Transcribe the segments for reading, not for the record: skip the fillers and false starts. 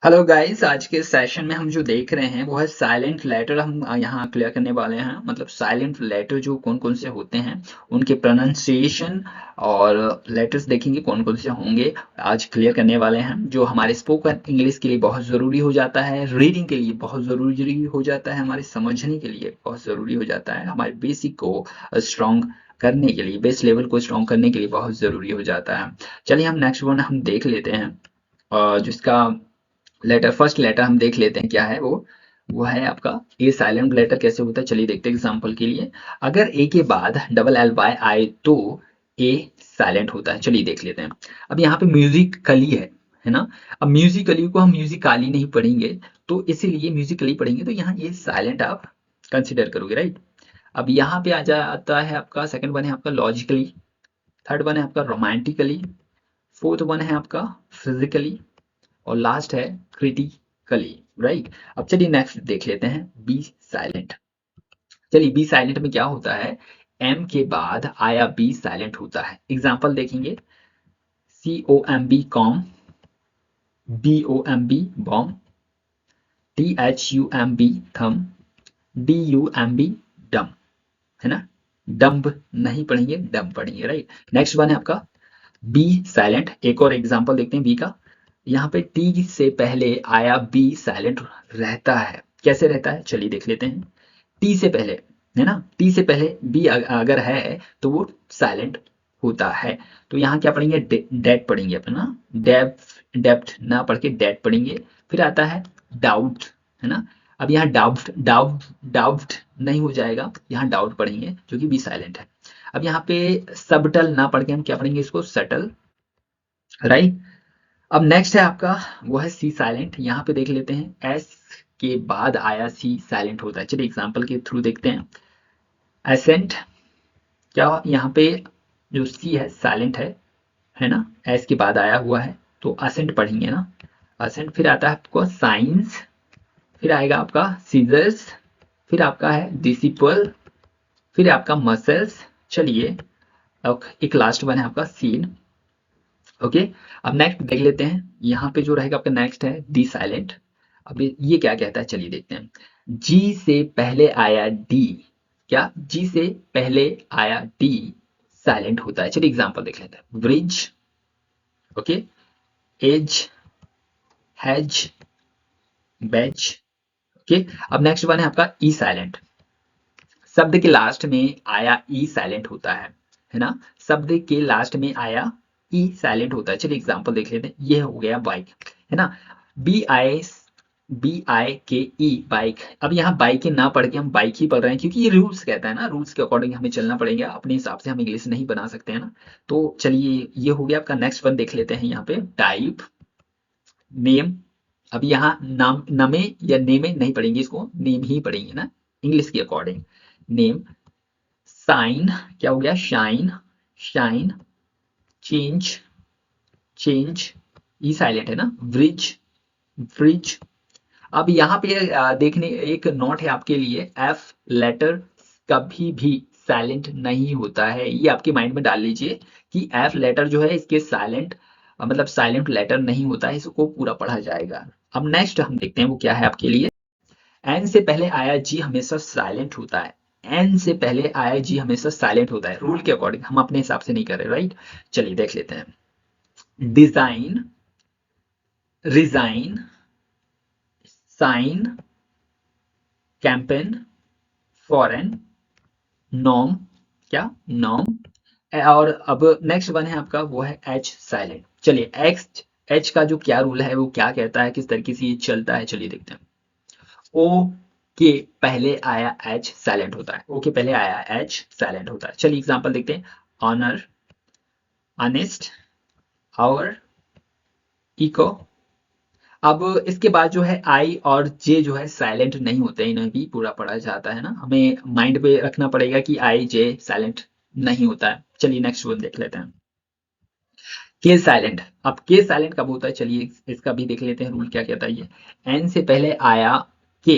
Hello guys, आज के session में हम जो देख रहे हैं वो है साइलेंट लेटर। हम यहाँ क्लियर करने वाले हैं। मतलब साइलेंट लेटर जो कौन कौन से होते हैं, उनके प्रोनाउंसिएशन और लेटर्स देखेंगे कौन कौन से होंगे। आज क्लियर करने वाले हैं जो हमारे स्पोकन इंग्लिश के लिए बहुत ज़रूरी हो जाता है, रीडिंग के लिए बहुत ज़रूरी हो जाता है, हमारे समझने के लिए बहुत ज़रूरी हो जाता है, हमारे बेसिक को स्ट्रॉन्ग करने के लिए, बेस लेवल को स्ट्रॉन्ग करने के लिए बहुत ज़रूरी हो जाता है। चलिए हम नेक्स्ट वन हम देख लेते हैं। जिसका लेटर फर्स्ट लेटर हम देख लेते हैं क्या है वो है आपका ए। साइलेंट लेटर कैसे होता है चलिए देखते हैं एग्जांपल के लिए। अगर ए के बाद डबल एल वाई आए तो ए साइलेंट होता है। चलिए देख लेते हैं। अब यहाँ पे म्यूजिकली है ना। अब म्यूजिकली को हम म्यूजिकाली नहीं पढ़ेंगे, तो इसीलिए म्यूजिकली पढ़ेंगे, तो यहाँ ये साइलेंट आप कंसिडर करोगे, राइट। अब यहाँ पे आ जाता है आपका सेकंड वन है आपका लॉजिकली, थर्ड वन है आपका रोमांटिकली, फोर्थ वन है आपका फिजिकली, और लास्ट है क्रिटिकली, राइट। अब चलिए नेक्स्ट देख लेते हैं बी साइलेंट। चलिए बी साइलेंट में क्या होता है, एम के बाद आया बी साइलेंट होता है। एग्जांपल देखेंगे, C O M B comb, B O M B bomb, T H U M B thumb, D U M B dumb, है ना। डम्ब नहीं पढ़ेंगे, डम पढ़ेंगे, राइट। नेक्स्ट वन है आपका बी साइलेंट। एक और एग्जांपल देखते हैं बी का। यहाँ पे टी से पहले आया बी साइलेंट रहता है। कैसे रहता है चलिए देख लेते हैं। टी से पहले, है ना, टी से पहले बी अगर है तो वो साइलेंट होता है। तो यहाँ क्या पढ़ेंगे, डेट पढ़ेंगे अपना, डेप्थ ना पढ़ के डेट पढ़ेंगे। फिर आता है डाउट, है ना। अब यहाँ डाउट डाउट डाउट नहीं हो जाएगा, यहाँ डाउट पढ़ेंगे जो कि बी साइलेंट है। अब यहाँ पे सबटल ना पढ़ के हम क्या पढ़ेंगे इसको, सटल, राइट। अब नेक्स्ट है आपका वो है सी साइलेंट। यहाँ पे देख लेते हैं एस के बाद आया सी साइलेंट होता है। चलिए एग्जांपल के थ्रू देखते हैं। एसेंट, क्या यहाँ पे जो सी है साइलेंट है ना, एस के बाद आया हुआ है तो असेंट पढ़ेंगे ना, असेंट। फिर आता है आपको साइंस, फिर आएगा आपका सीजर्स, फिर आपका है डिसिपल, फिर आपका मसल्स। चलिए अब एक लास्ट वन है आपका सीन। ओके। अब नेक्स्ट देख लेते हैं। यहाँ पे जो रहेगा आपका नेक्स्ट है डी साइलेंट। अब ये क्या कहता है चलिए देखते हैं। जी से पहले आया डी, क्या जी से पहले आया डी साइलेंट होता है। चलिए एग्जांपल देख लेते हैं। Bridge, okay, edge, has, batch, okay. अब नेक्स्ट वन है आपका ई साइलेंट। शब्द के लास्ट में आया ई साइलेंट होता है ना। शब्द के लास्ट में आया ई साइलेंट होता है। चलिए एग्जांपल देख लेते हैं। ये हो गया बाइक, है ना, BI के ई बाइक। अब यहाँ बाइक ना पढ़ के हम बाइक ही पढ़ रहे हैं क्योंकि ये रूल्स कहता है ना, रूल्स के अकॉर्डिंग हमें चलना पड़ेगा, अपने हिसाब से हम इंग्लिश नहीं बना सकते हैं ना। तो चलिए ये हो गया आपका। नेक्स्ट वन देख लेते हैं यहाँ पे टाइप, नेम। अब यहाँ नाम नमे या नेमे नहीं पढ़ेंगे, इसको नेम ही पढ़ेंगे ना, इंग्लिश के अकॉर्डिंग। नेम, साइन, क्या हो गया शाइन, शाइन, चेंज, चेंज, ई साइलेंट है ना, ब्रिज, ब्रिज। अब यहाँ पे देखने एक नोट है आपके लिए, एफ लेटर कभी भी साइलेंट नहीं होता है। ये आपके माइंड में डाल लीजिए कि एफ लेटर जो है इसके साइलेंट मतलब साइलेंट लेटर नहीं होता है, इसको पूरा पढ़ा जाएगा। अब नेक्स्ट हम देखते हैं वो क्या है आपके लिए। एन से पहले आया जी हमेशा साइलेंट होता है। एन से पहले आया जी हमेशा साइलेंट होता है, रूल के अकॉर्डिंग, हम अपने हिसाब से नहीं कर रहे, राइट। चलिए देख लेते हैं। Design, resign, sign, campaign, foreign, gnome, क्या नॉम। और अब नेक्स्ट वन है आपका वो है एच साइलेंट। चलिए एक्स एच का जो क्या रूल है वो क्या कहता है, किस तरीके से ये चलता है चलिए देखते हैं। ओ के पहले आया एच साइलेंट होता है, ओ के पहले आया एच साइलेंट होता है। चलिए एग्जांपल देखते हैं। Honour, honest, hour, echo. अब इसके बाद जो है आई और जे जो है साइलेंट नहीं होते, इन्हें भी पूरा पढ़ा जाता है ना, हमें माइंड पे रखना पड़ेगा कि आई जे साइलेंट नहीं होता है। चलिए नेक्स्ट वन देख लेते हैं। के साइलेंट। अब के साइलेंट कब होता है चलिए इसका भी देख लेते हैं, रूल क्या कहता है ये। एन से पहले आया के,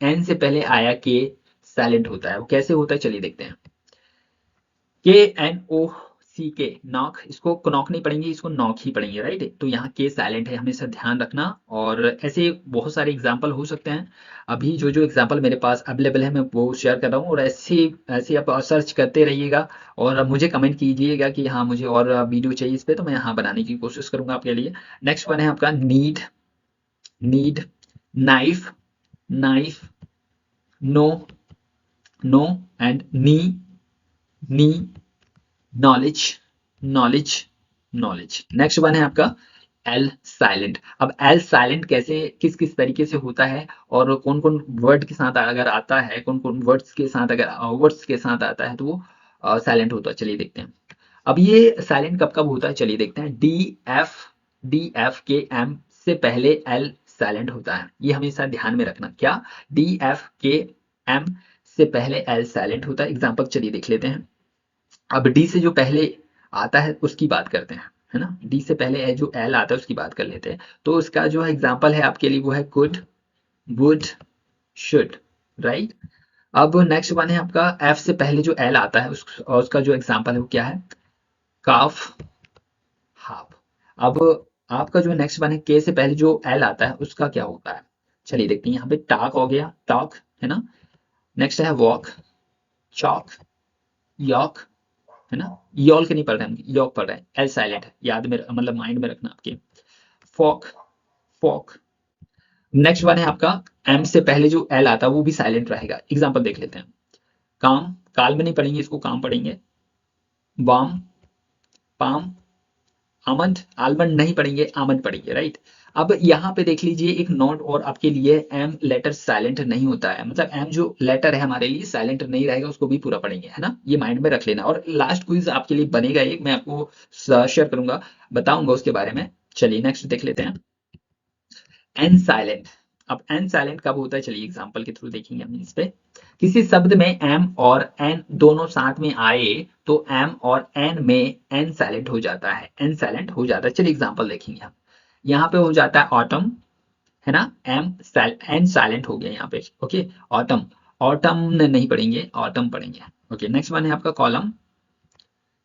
एन से पहले आया के साइलेंट होता है। वो कैसे होता है चलिए देखते हैं। के एन ओ सी के नॉक, इसको नॉक नहीं पढ़ेंगे, इसको नॉक ही पढ़ेंगे, राइट। तो यहाँ के साइलेंट है, हमेशा ध्यान रखना। और ऐसे बहुत सारे एग्जाम्पल हो सकते हैं, अभी जो जो एग्जाम्पल मेरे पास अवेलेबल है मैं वो शेयर कर रहा हूँ। और ऐसे ऐसे आप सर्च करते रहिएगा और मुझे कमेंट कीजिएगा कि हाँ मुझे और वीडियो चाहिए इस पे, तो मैं यहाँ बनाने की कोशिश करूंगा आपके लिए। नेक्स्ट वन है आपका need, need, knife, knife, know, know and knee, knee, knowledge, knowledge, knowledge. Next one है आपका एल साइलेंट। अब एल साइलेंट कैसे किस किस तरीके से होता है और कौन कौन वर्ड के साथ अगर आता है, कौन कौन वर्ड्स के साथ अगर वर्ड्स के साथ आता है तो वो साइलेंट होता है, चलिए देखते हैं। अब ये साइलेंट कब कब होता है, चलिए देखते हैं। डी एफ के एम से पहले एल साइलेंट होता है, ये हमेशा ध्यान में रखना। क्या, डी एफ के एम से पहले एल साइलेंट होता है। एग्जाम्पल चलिए देख लेते हैं। अब डी से जो पहले आता है उसकी बात करते हैं, है ना। डी से पहले जो एल आता है उसकी बात कर लेते हैं। तो उसका जो एग्जाम्पल है आपके लिए वो है कुड, वुड, शुड, राइट। अब नेक्स्ट वन है आपका एफ से पहले जो एल आता है उसका जो एग्जाम्पल है वो क्या है, काफ, हाफ। अब आपका जो नेक्स्ट वन है के से पहले जो एल आता है उसका क्या होता है, चलिए देखते हैं। यहाँ पे टाक हो गया, टॉक, है ना। नेक्स्ट है वॉक, चॉक, यॉक, है ना। यॉल के नहीं पढ़ रहे हम, यॉक पढ़ रहे हैं, एल साइलेंट है, याद में मतलब माइंड में रखना आपके। Fock, Fock. नेक्स्ट वन है आपका एम से पहले जो एल आता है वो भी साइलेंट रहेगा। एग्जांपल देख लेते हैं। काम, काल में नहीं पढ़ेंगे इसको, काम पढ़ेंगे। वाम, पाम, आमंड, आलमंड नहीं पढ़ेंगे, आमंड पढ़ेंगे, राइट। अब यहाँ पे देख लीजिए एक नोट और आपके लिए, एम लेटर साइलेंट नहीं होता है, मतलब एम जो लेटर है हमारे लिए साइलेंट नहीं रहेगा, उसको भी पूरा पढ़ेंगे, है ना। ये माइंड में रख लेना। और लास्ट क्विज आपके लिए बनेगा एक, मैं आपको शेयर करूंगा, बताऊंगा उसके बारे में। चलिए नेक्स्ट देख लेते हैं। N silent. अब एन साइलेंट कब होता है, चलिए एग्जांपल के थ्रू देखेंगे हम इस पे। किसी शब्द में एम और एन दोनों साथ में आए तो एम और एन में एन साइलेंट हो जाता है, एन साइलेंट हो जाता है। चलिए एग्जांपल देखेंगे हम। यहाँ पे हो जाता है ऑटम, है ना। एन साइलेंट हो गया यहाँ पे, ओके। ऑटम, ऑटम नहीं पढ़ेंगे, ऑटम पढ़ेंगे, ओके। नेक्स्ट वन है आपका कॉलम,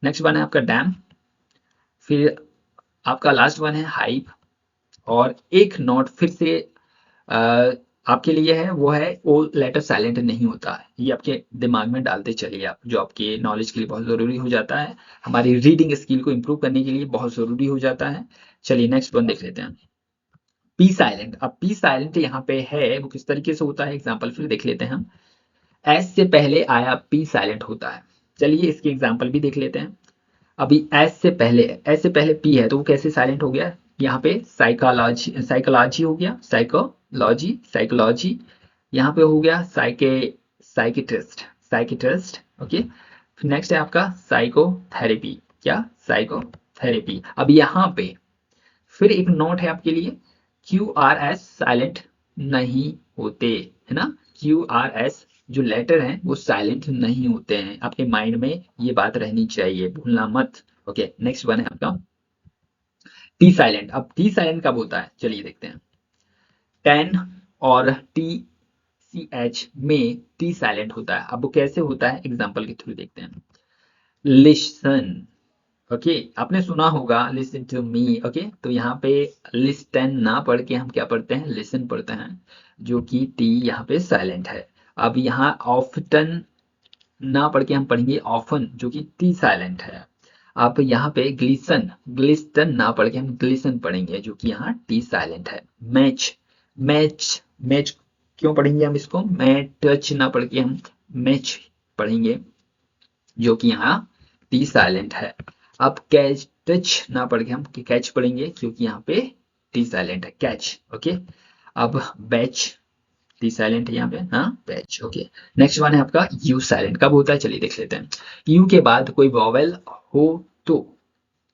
नेक्स्ट वन है आपका डैम, फिर आपका लास्ट वन है हाइप। और एक नोट फिर से आपके लिए है, वो है ओ लेटर साइलेंट नहीं होता है। ये आपके दिमाग में डालते चलिए आप, जो आपके नॉलेज के लिए बहुत ज़रूरी हो जाता है, हमारी रीडिंग स्किल को इम्प्रूव करने के लिए बहुत ज़रूरी हो जाता है। चलिए नेक्स्ट वन देख लेते हैं। P silent. अब पी साइलेंट यहाँ पे है वो किस तरीके से होता है, एग्जाम्पल फिर देख लेते हैं हम। एस से पहले आया पी साइलेंट होता है, चलिए इसके एग्जाम्पल भी देख लेते हैं। अभी एस से पहले पी है तो वो कैसे साइलेंट हो गया, यहाँ पे साइकोलॉजी, साइकोलॉजी हो गया, साइकोलॉजी, साइकोलॉजी। यहाँ पे हो गया साइकिट्रिस्ट, साइकिट्रिस्ट, ओके। नेक्स्ट है आपका साइकोथेरेपी, क्या, साइकोथेरेपी। अब यहाँ पे फिर एक नोट है आपके लिए, क्यू आर एस साइलेंट नहीं होते, है ना। क्यू आर एस जो लेटर हैं वो साइलेंट नहीं होते हैं, आपके माइंड में ये बात रहनी चाहिए, भूलना मत, ओके। नेक्स्ट वन है आपका टी साइलेंट। अब टी साइलेंट कब होता है, चलिए देखते हैं। टेन और टी सी एच में टी साइलेंट होता है। अब वो कैसे होता है, एग्जाम्पल के थ्रू देखते हैं। Listen, okay. आपने सुना होगा लिसन टू मी, ओके। तो यहाँ पे लिस्टन ना पढ़ के हम क्या पढ़ते हैं, लिसन पढ़ते हैं, जो कि टी यहाँ पे साइलेंट है। अब यहाँ ऑफ्टन ना पढ़ के हम पढ़ेंगे ऑफन, जो कि टी साइलेंट है। आप यहाँ पे ग्लिसन, ग्लिस्टन ना पढ़ के हम ग्लिसन पढ़ेंगे, जो कि यहाँ टी साइलेंट है। मैच, मैच, मैच क्यों पढ़ेंगे हम इसको, मैं टच ना पढ़ के हम मैच पढ़ेंगे, जो कि यहाँ टी साइलेंट है। अब कैच, टच ना पढ़ के हम कैच पढ़ेंगे, क्योंकि यहाँ पे टी साइलेंट है, कैच, ओके। अब बैच, टी साइलेंट है यहाँ पे, हाँ बैच, ओके। नेक्स्ट वन है आपका यू साइलेंट। कब होता है, चलिए देख लेते हैं। यू के बाद कोई वॉवेल हो तो,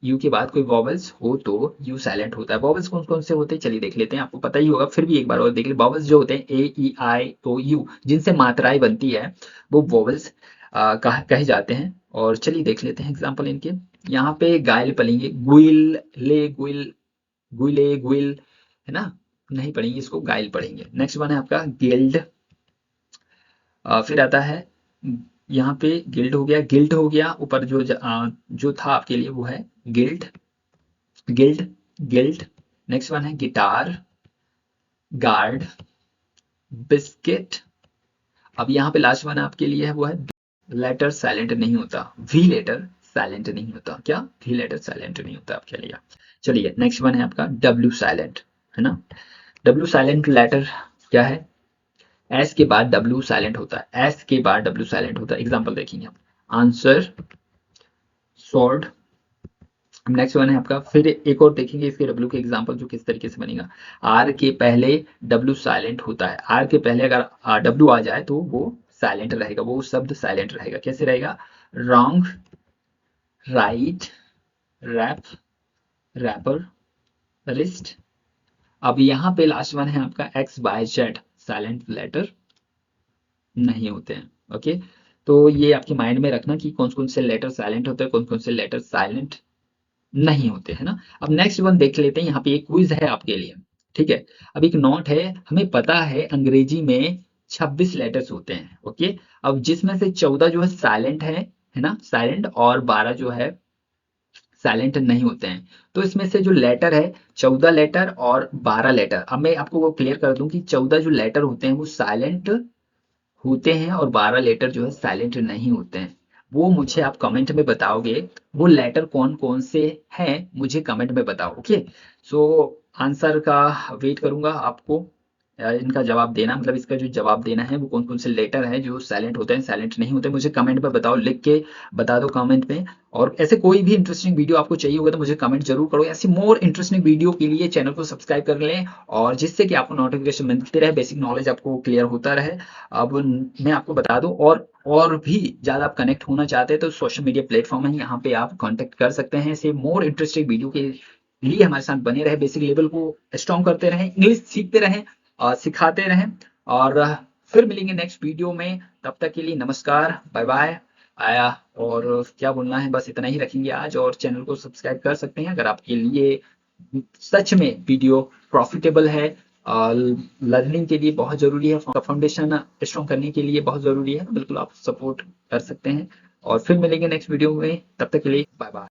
यू के बाद कोई वॉवेल्स हो तो यू साइलेंट होता है। वॉवेल्स कौन कौन से होते हैं, चलिए देख लेते हैं, आपको पता ही होगा, फिर भी एक बार और देख ले। वॉवेल्स जो होते हैं ए ई आई ओ यू, जिनसे मात्राएं बनती है वो वॉवेल्स कहे जाते हैं। और चलिए देख लेते हैं एग्जाम्पल इनके। यहाँ पे गायल पढ़ेंगे, गुइल, ले, गुइल, गुइले, गुइल, है ना, नहीं पढ़ेंगे इसको, गाइल पढ़ेंगे। नेक्स्ट वन है आपका गिल्ड, फिर आता है यहाँ पे गिल्ड हो गया, गिल्ड हो गया, ऊपर जो था आपके लिए वो है guild, guild, guild. Next one है गिटार, गार्ड, बिस्किट। अब यहाँ पे लास्ट वन आपके लिए है वो है लेटर साइलेंट नहीं होता, वी लेटर साइलेंट नहीं होता। क्या? वी लेटर साइलेंट नहीं होता आपके लिए। चलिए नेक्स्ट वन है आपका डब्ल्यू साइलेंट, है ना। डब्ल्यू साइलेंट लेटर क्या है? एस के बाद डब्ल्यू साइलेंट होता है, एस के बाद डब्ल्यू साइलेंट होता है। एग्जांपल देखेंगे हम, आंसर, सॉर्ड। नेक्स्ट वन है आपका, फिर एक और देखेंगे इसके डब्ल्यू के एग्जांपल जो किस तरीके से बनेगा। आर के पहले डब्ल्यू साइलेंट होता है, आर के पहले अगर डब्ल्यू आ जाए तो वो साइलेंट रहेगा, वो शब्द साइलेंट रहेगा। कैसे रहेगा? Wrong, write, wrap, wrapper, list. अब यहाँ पे लास्ट वन है आपका X by Z silent letter नहीं होते हैं। ओके, तो ये आपके माइंड में रखना कि कौन कौन से लेटर साइलेंट होते हैं, कौन कौन से लेटर साइलेंट नहीं होते, है ना। अब नेक्स्ट वन देख लेते हैं, यहाँ पे एक क्विज है आपके लिए। ठीक है, अब एक नोट है, हमें पता है अंग्रेजी में 26 लेटर्स होते हैं। ओके, अब जिसमें से 14 जो है साइलेंट है ना, साइलेंट, और 12 जो है साइलेंट नहीं होते हैं। तो इसमें से जो लेटर है, 14 लेटर और 12 लेटर, अब मैं आपको वो क्लियर कर दूं कि 14 जो लेटर होते हैं वो साइलेंट होते हैं और 12 लेटर जो है साइलेंट नहीं होते हैं। वो मुझे आप कमेंट में बताओगे, वो लेटर कौन कौन से हैं मुझे कमेंट में बताओ। ओके, सो आंसर का वेट करूंगा आपको इनका जवाब देना, मतलब इसका जो जवाब देना है वो कौन कौन से लेटर है जो साइलेंट होते हैं, साइलेंट नहीं होते, मुझे कमेंट में बताओ, लिख के बता दो कमेंट में। और ऐसे कोई भी इंटरेस्टिंग वीडियो आपको चाहिए होगा तो मुझे कमेंट जरूर करो। ऐसी मोर इंटरेस्टिंग वीडियो के लिए चैनल को सब्सक्राइब कर लें, और जिससे कि आपको नोटिफिकेशन मिलती रहे, बेसिक नॉलेज आपको क्लियर होता रहे। अब मैं आपको बता दूं, और भी ज़्यादा आप कनेक्ट होना चाहते हैं तो सोशल मीडिया प्लेटफॉर्म है, यहाँ पे आप कांटेक्ट कर सकते हैं। ऐसे मोर इंटरेस्टिंग वीडियो के लिए हमारे साथ बने रहे, बेसिक लेवल को स्ट्रॉन्ग करते रहें, इंग्लिश सीखते रहें, सिखाते रहें। और फिर मिलेंगे नेक्स्ट वीडियो में, तब तक के लिए नमस्कार, बाय बाय। आया, और क्या बोलना है, बस इतना ही रखेंगे आज। और चैनल को सब्सक्राइब कर सकते हैं अगर आपके लिए सच में वीडियो प्रॉफिटेबल है, लर्निंग के लिए बहुत ज़रूरी है, फाउंडेशन स्ट्रॉन्ग करने के लिए बहुत ज़रूरी है, तो बिल्कुल आप सपोर्ट कर सकते हैं। और फिर मिलेंगे नेक्स्ट वीडियो में, तब तक के लिए बाय बाय।